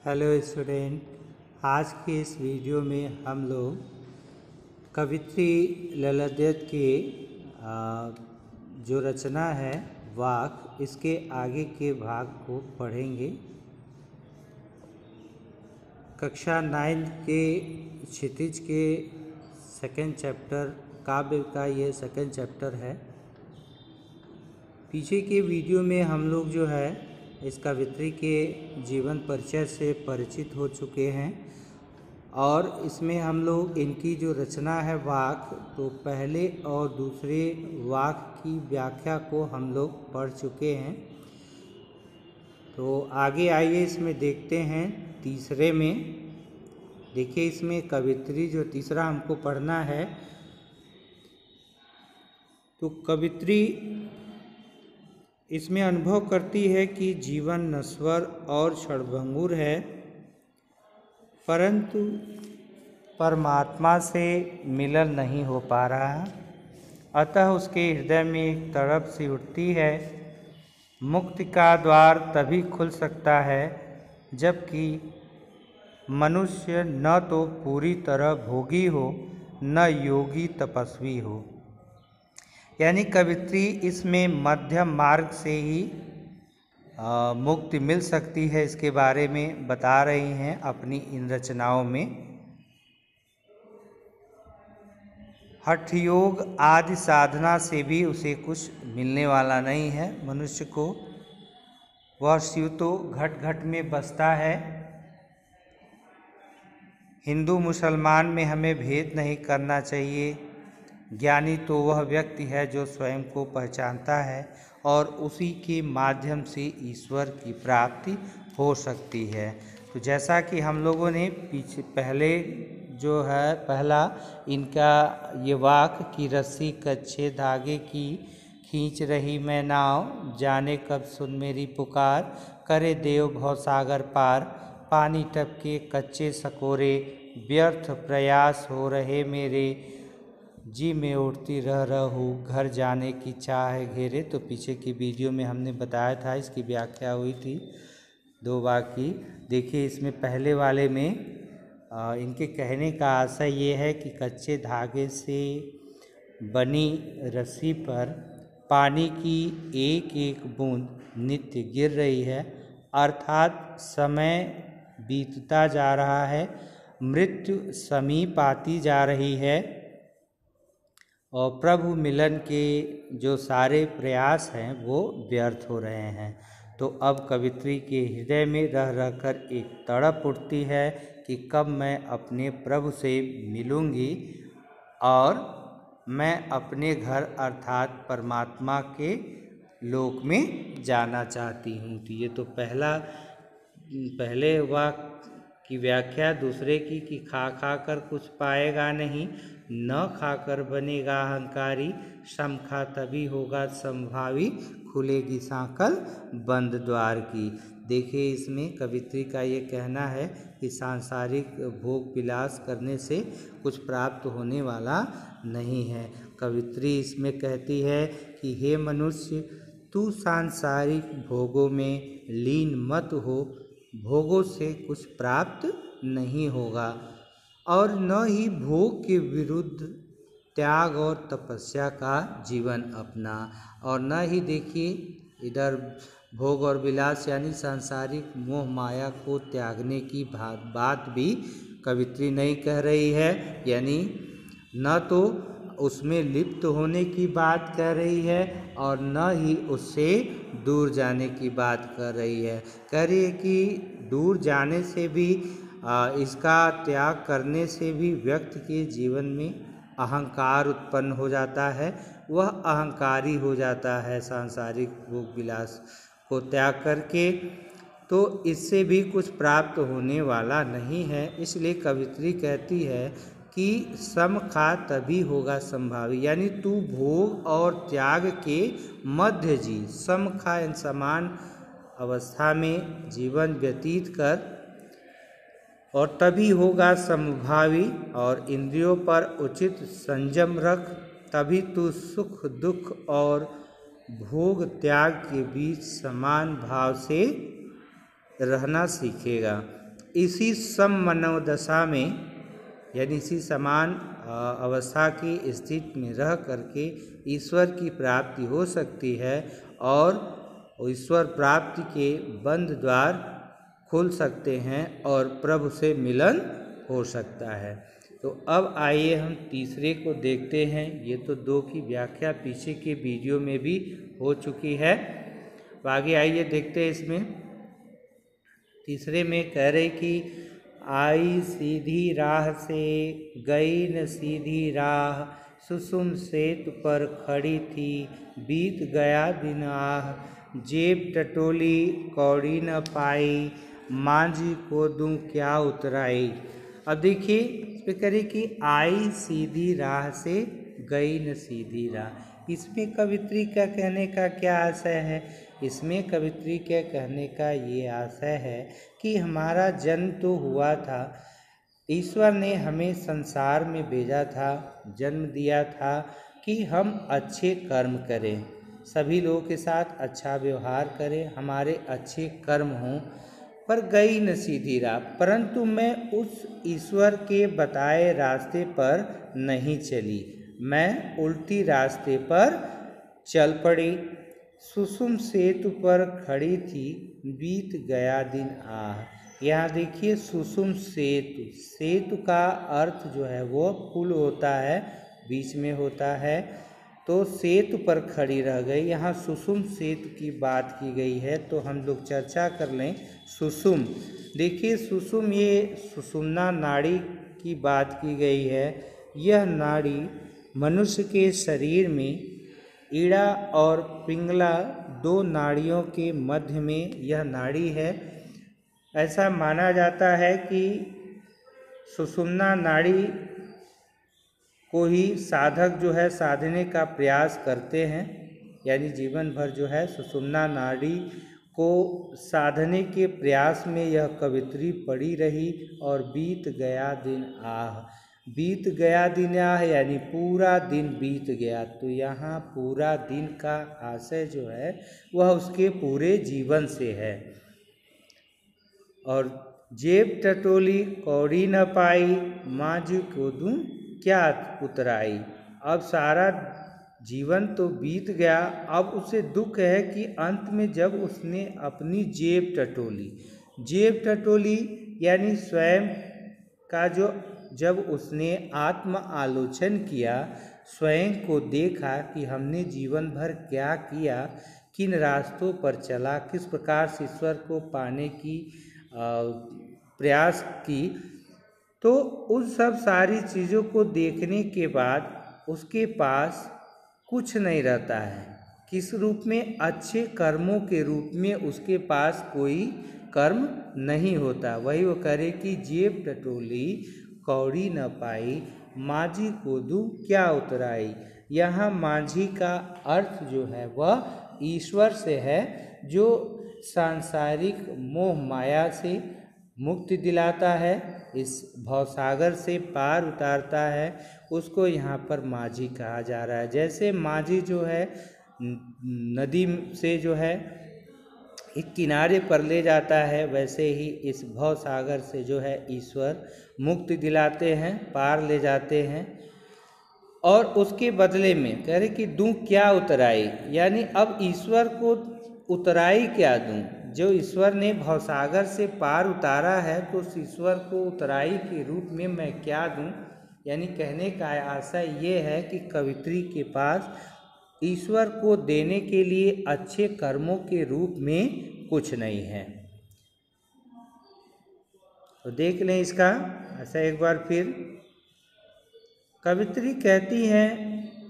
Hello student, आज के इस वीडियो में हम लोग कवित्री ललित की जो रचना है वाक, इसके आगे के भाग को पढ़ेंगे। कक्षा 9 के क्षितिज के सेकंड चैप्टर काव्य का ये सेकंड चैप्टर है। पीछे के वीडियो में हम लोग जो है इस कवित्री के जीवन परिचय से परिचित हो चुके हैं और इसमें हम लोग इनकी जो रचना है वाक, तो पहले और दूसरे वाक की व्याख्या को हम लोग पढ़ चुके हैं। तो आगे आइए इसमें देखते हैं। तीसरे में देखिए, इसमें कवित्री जो तीसरा हमको पढ़ना है, तो कवित्री इसमें अनुभव करती है कि जीवन नश्वर और क्षणभंगुर है, परंतु परमात्मा से मिलन नहीं हो पा रहा। अतः उसके हृदय में एक तड़प सी उठती है। मुक्ति का द्वार तभी खुल सकता है जबकि मनुष्य न तो पूरी तरह भोगी हो, न योगी तपस्वी हो। यानी कवित्री इसमें मध्यम मार्ग से ही मुक्ति मिल सकती है, इसके बारे में बता रही हैं अपनी इन रचनाओं में। हठ योग आदि साधना से भी उसे कुछ मिलने वाला नहीं है मनुष्य को। वह शिव तो घट घट में बसता है। हिंदू मुसलमान में हमें भेद नहीं करना चाहिए। ज्ञानी तो वह व्यक्ति है जो स्वयं को पहचानता है और उसी के माध्यम से ईश्वर की प्राप्ति हो सकती है। तो जैसा कि हम लोगों ने पहले जो है पहला इनका ये वाक कि रस्सी कच्चे धागे की खींच रही मैं नाव, जाने कब सुन मेरी पुकार, करे देव भवसागर पार, पानी टपके कच्चे सकोरे, व्यर्थ प्रयास हो रहे मेरे, जी में उठती रह रहूँ घर जाने की चाह घेरे। तो पीछे की वीडियो में हमने बताया था, इसकी व्याख्या हुई थी दो वाक्य। देखिए, इसमें पहले वाले में इनके कहने का आशय ये है कि कच्चे धागे से बनी रस्सी पर पानी की एक एक बूंद नित्य गिर रही है, अर्थात समय बीतता जा रहा है, मृत्यु समीप आती जा रही है और प्रभु मिलन के जो सारे प्रयास हैं वो व्यर्थ हो रहे हैं। तो अब कवित्री के हृदय में रह रहकर एक तड़प उठती है कि कब मैं अपने प्रभु से मिलूंगी और मैं अपने घर अर्थात परमात्मा के लोक में जाना चाहती हूँ। तो ये तो पहले वाक्य की व्याख्या। दूसरे की कि खा खा कर कुछ पाएगा नहीं, न खाकर बनेगा अहंकारी, सम खा तभी होगा संभावी, खुलेगी सांकल बंद द्वार की। देखिए, इसमें कवित्री का ये कहना है कि सांसारिक भोग विलास करने से कुछ प्राप्त होने वाला नहीं है। कवित्री इसमें कहती है कि हे मनुष्य, तू सांसारिक भोगों में लीन मत हो, भोगों से कुछ प्राप्त नहीं होगा और न ही भोग के विरुद्ध त्याग और तपस्या का जीवन अपना, और न ही देखिए इधर भोग और विलास यानी सांसारिक मोह माया को त्यागने की बात भी कवित्री नहीं कह रही है। यानी न तो उसमें लिप्त होने की बात कह रही है और न ही उससे दूर जाने की बात कर रही है। कह रही है कि दूर जाने से भी इसका त्याग करने से भी व्यक्ति के जीवन में अहंकार उत्पन्न हो जाता है, वह अहंकारी हो जाता है सांसारिक भोग विलास को त्याग करके, तो इससे भी कुछ प्राप्त होने वाला नहीं है। इसलिए कवित्री कहती है कि सम खा तभी होगा संभावी, यानी तू भोग और त्याग के मध्य जी, सम खा यानी समान अवस्था में जीवन व्यतीत कर और तभी होगा समभावी, और इंद्रियों पर उचित संयम रख, तभी तू सुख दुख और भोग त्याग के बीच समान भाव से रहना सीखेगा। इसी सममनोदशा में यानी इसी समान अवस्था की स्थिति में रह करके ईश्वर की प्राप्ति हो सकती है और ईश्वर प्राप्ति के बंद द्वार खुल सकते हैं और प्रभु से मिलन हो सकता है। तो अब आइए हम तीसरे को देखते हैं। ये तो 2 की व्याख्या पीछे के वीडियो में भी हो चुकी है। तो आगे आइए देखते हैं इसमें। तीसरे में कह रहे कि आई सीधी राह से गई न सीधी राह, सुसुम सेतु पर खड़ी थी बीत गया दिन आह, जेब टटोली कौड़ी न पाई मांझी को दूं क्या उतराई। अब देखिए इस पे करें कि आई सीधी राह से गई न सीधी राह। इसमें कवित्री का कहने का क्या आशय है? इसमें कवित्री के कहने का ये आशय है कि हमारा जन्म तो हुआ था, ईश्वर ने हमें संसार में भेजा था, जन्म दिया था कि हम अच्छे कर्म करें, सभी लोगों के साथ अच्छा व्यवहार करें, हमारे अच्छे कर्म हों। पर गई न सीधी राह, परंतु मैं उस ईश्वर के बताए रास्ते पर नहीं चली, मैं उल्टी रास्ते पर चल पड़ी। सुसुम सेतु पर खड़ी थी बीत गया दिन आह। यहाँ देखिए सुसुम सेतु, सेतु का अर्थ जो है वो पुल होता है, बीच में होता है, तो सेतु पर खड़ी रह गई। यहाँ सुसुम सेतु की बात की गई है, तो हम लोग चर्चा कर लें। सुसुम, देखिए सुसुम ये सुषुम्ना नाड़ी की बात की गई है। यह नाड़ी मनुष्य के शरीर में ईड़ा और पिंगला 2 नाड़ियों के मध्य में यह नाड़ी है। ऐसा माना जाता है कि सुषुम्ना नाड़ी को ही साधक जो है साधने का प्रयास करते हैं, यानी जीवन भर जो है सुषुम्ना नाड़ी को साधने के प्रयास में यह कवित्री पड़ी रही। और बीत गया दिन आह, बीत गया दिन आह यानी पूरा दिन बीत गया। तो यहाँ पूरा दिन का आशय जो है वह उसके पूरे जीवन से है। और जेब टटोली कौड़ी न पाई मांझी को दूं क्या उतराई। अब सारा जीवन तो बीत गया, अब उसे दुख है कि अंत में जब उसने अपनी जेब टटोली, जेब टटोली यानी स्वयं का जो, जब उसने आत्म आलोचन किया, स्वयं को देखा कि हमने जीवन भर क्या किया, किन रास्तों पर चला, किस प्रकार से ईश्वर को पाने की प्रयास की, तो उन सब सारी चीज़ों को देखने के बाद उसके पास कुछ नहीं रहता है। किस रूप में? अच्छे कर्मों के रूप में उसके पास कोई कर्म नहीं होता। वही वो करे कि जेब टटोली कौड़ी न पाई मांझी को दूं क्या उतराई। यहाँ मांझी का अर्थ जो है वह ईश्वर से है, जो सांसारिक मोह माया से मुक्ति दिलाता है, इस भवसागर से पार उतारता है, उसको यहाँ पर मांझी कहा जा रहा है। जैसे मांझी जो है नदी से जो है एक किनारे पर ले जाता है, वैसे ही इस भवसागर से जो है ईश्वर मुक्ति दिलाते हैं, पार ले जाते हैं। और उसके बदले में कह रहे कि दूं क्या उतराई, यानी अब ईश्वर को उतराई क्या दूं। जो ईश्वर ने भवसागर से पार उतारा है, तो उस ईश्वर को उतराई के रूप में मैं क्या दूं। यानी कहने का आशय ये है कि कवित्री के पास ईश्वर को देने के लिए अच्छे कर्मों के रूप में कुछ नहीं है। तो देख लें इसका ऐसा एक बार फिर। कवित्री कहती हैं,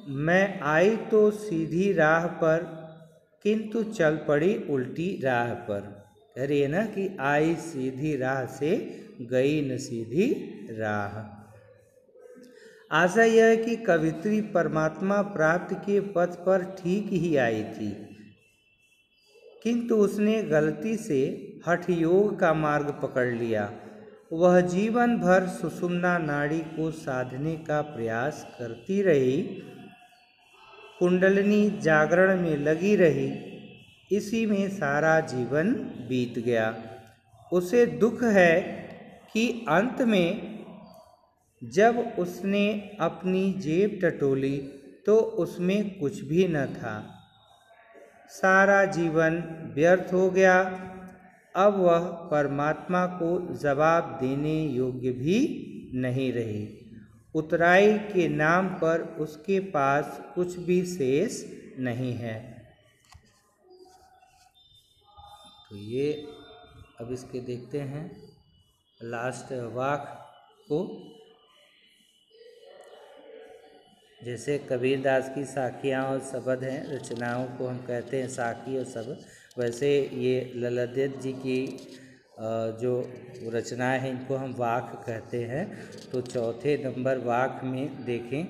मैं आई तो सीधी राह पर किंतु चल पड़ी उल्टी राह पर। कह रही है ना कि आई सीधी राह से गई न सीधी राह। आशा यह है कि कवित्री परमात्मा प्राप्ति के पथ पर ठीक ही आई थी, किंतु उसने गलती से हठ योग का मार्ग पकड़ लिया। वह जीवन भर सुषुम्ना नाड़ी को साधने का प्रयास करती रही, कुंडलिनी जागरण में लगी रही, इसी में सारा जीवन बीत गया। उसे दुख है कि अंत में जब उसने अपनी जेब टटोली तो उसमें कुछ भी न था। सारा जीवन व्यर्थ हो गया। अब वह परमात्मा को जवाब देने योग्य भी नहीं रही। उतराई के नाम पर उसके पास कुछ भी शेष नहीं है। तो ये अब इसके देखते हैं लास्ट वाक्य को। जैसे कबीरदास की साखियाँ और शब्द हैं, रचनाओं को हम कहते हैं साखी और शब्द, वैसे ये ललित जी की जो रचनाएं हैं इनको हम वाक्य कहते हैं। तो चौथे नंबर वाक्य में देखें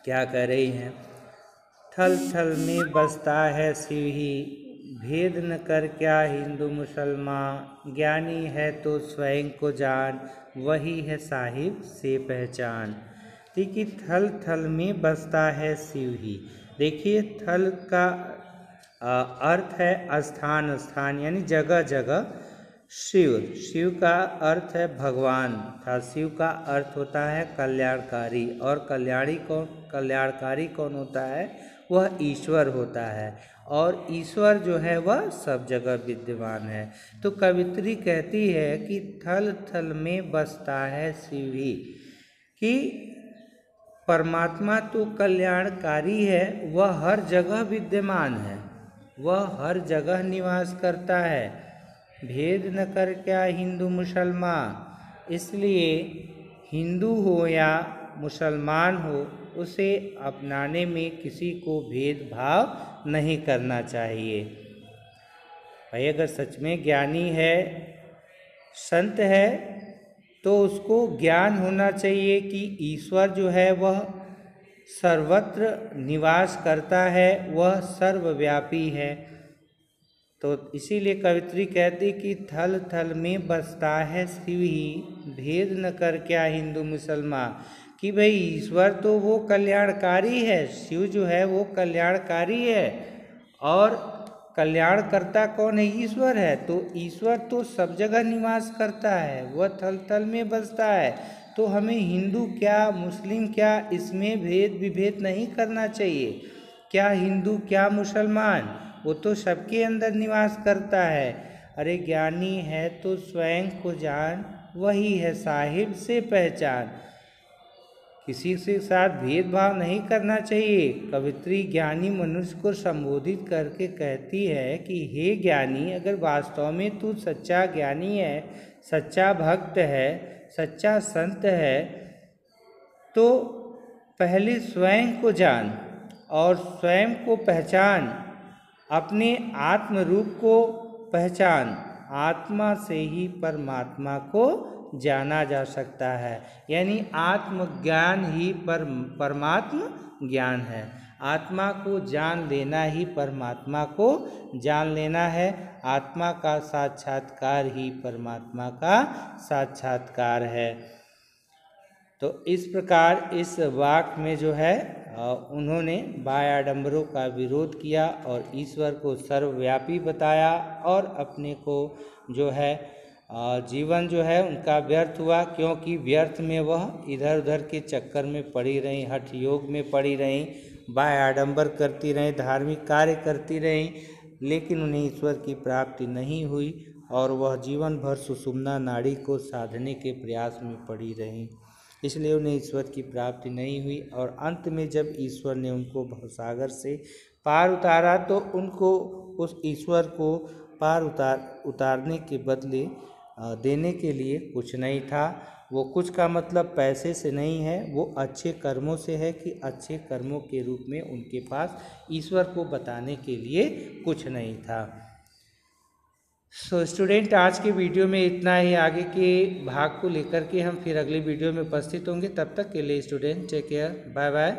क्या कह रही हैं। थल थल में बसता है शिव ही, भेद न कर क्या हिंदू मुसलमान, ज्ञानी है तो स्वयं को जान, वही है साहिब से पहचान। देखिए थल थल में बसता है शिव ही। देखिए थल का अर्थ है स्थान, स्थान यानी जगह जगह। शिव, शिव का अर्थ है भगवान था। शिव का अर्थ होता है कल्याणकारी, और कल्याणकारी कौन होता है? वह ईश्वर होता है, और ईश्वर जो है वह सब जगह विद्यमान है। तो कवित्री कहती है कि थल थल में बसता है शिव ही, कि परमात्मा तो कल्याणकारी है, वह हर जगह विद्यमान है, वह हर जगह निवास करता है। भेद न कर क्या हिंदू मुसलमान, इसलिए हिंदू हो या मुसलमान हो उसे अपनाने में किसी को भेदभाव नहीं करना चाहिए। भाई अगर सच में ज्ञानी है, संत है, तो उसको ज्ञान होना चाहिए कि ईश्वर जो है वह सर्वत्र निवास करता है, वह सर्वव्यापी है। तो इसीलिए कवित्री कहती कि थल थल में बसता है शिव ही, भेद न कर क्या हिंदू मुसलमान, कि भाई ईश्वर तो वो कल्याणकारी है, शिव जो है वो कल्याणकारी है, और कल्याणकर्ता कौन है? ईश्वर है। तो ईश्वर तो सब जगह निवास करता है, वह थल थल में बसता है। तो हमें हिंदू क्या मुस्लिम क्या इसमें भेद विभेद नहीं करना चाहिए। क्या हिंदू क्या मुसलमान, वो तो सबके अंदर निवास करता है। अरे ज्ञानी है तो स्वयं को जान, वही है साहिब से पहचान। किसी के साथ भेदभाव नहीं करना चाहिए। कवित्री ज्ञानी मनुष्य को संबोधित करके कहती है कि हे ज्ञानी, अगर वास्तव में तू सच्चा ज्ञानी है, सच्चा भक्त है, सच्चा संत है, तो पहले स्वयं को जान और स्वयं को पहचान, अपने आत्म रूप को पहचान। आत्मा से ही परमात्मा को जाना जा सकता है, यानी आत्मज्ञान ही परमात्म ज्ञान है। आत्मा को जान लेना ही परमात्मा को जान लेना है। आत्मा का साक्षात्कार ही परमात्मा का साक्षात्कार है। तो इस प्रकार इस वाक्य में जो है उन्होंने बाह्याडंबरों का विरोध किया और ईश्वर को सर्वव्यापी बताया, और अपने को जो है जीवन जो है उनका व्यर्थ हुआ, क्योंकि व्यर्थ में वह इधर उधर के चक्कर में पड़ी रहीं, हठ योग में पड़ी रहीं, बाह्याडंबर करती रहीं, धार्मिक कार्य करती रहीं, लेकिन उन्हें ईश्वर की प्राप्ति नहीं हुई, और वह जीवन भर सुषुम्ना नाड़ी को साधने के प्रयास में पड़ी रहीं, इसलिए उन्हें ईश्वर की प्राप्ति नहीं हुई। और अंत में जब ईश्वर ने उनको भवसागर से पार उतारा, तो उनको उस ईश्वर को पार उतारने के बदले देने के लिए कुछ नहीं था। वो कुछ का मतलब पैसे से नहीं है, वो अच्छे कर्मों से है, कि अच्छे कर्मों के रूप में उनके पास ईश्वर को बताने के लिए कुछ नहीं था। स्टूडेंट, आज के वीडियो में इतना ही। आगे के भाग को लेकर के हम फिर अगले वीडियो में उपस्थित होंगे। तब तक के लिए student take care, bye bye.